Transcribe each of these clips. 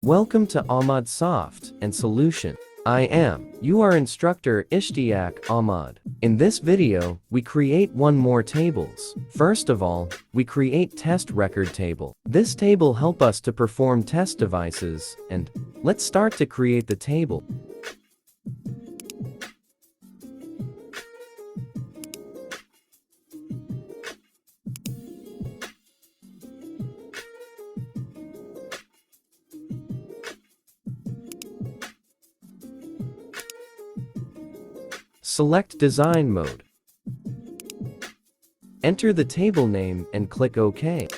Welcome to Ahmad Soft and Solution. I am your instructor Ishtiaq Ahmad. In this video, we create one more tables. First of all, we create test record table. This table help us to perform test devices, and let's start to create the table. Select Design Mode. Enter the table name and click OK.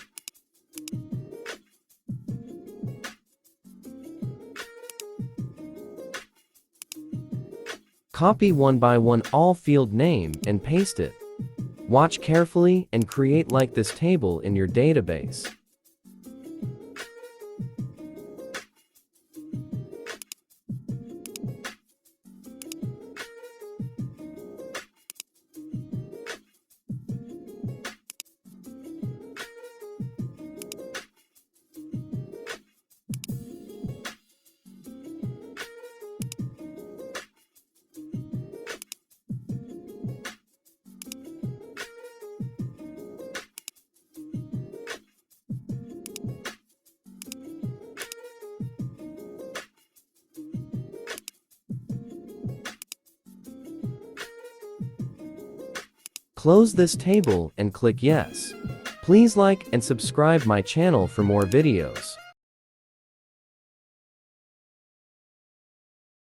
Copy one by one all field name and paste it. Watch carefully and create like this table in your database. Close this table and click Yes. Please like and subscribe my channel for more videos.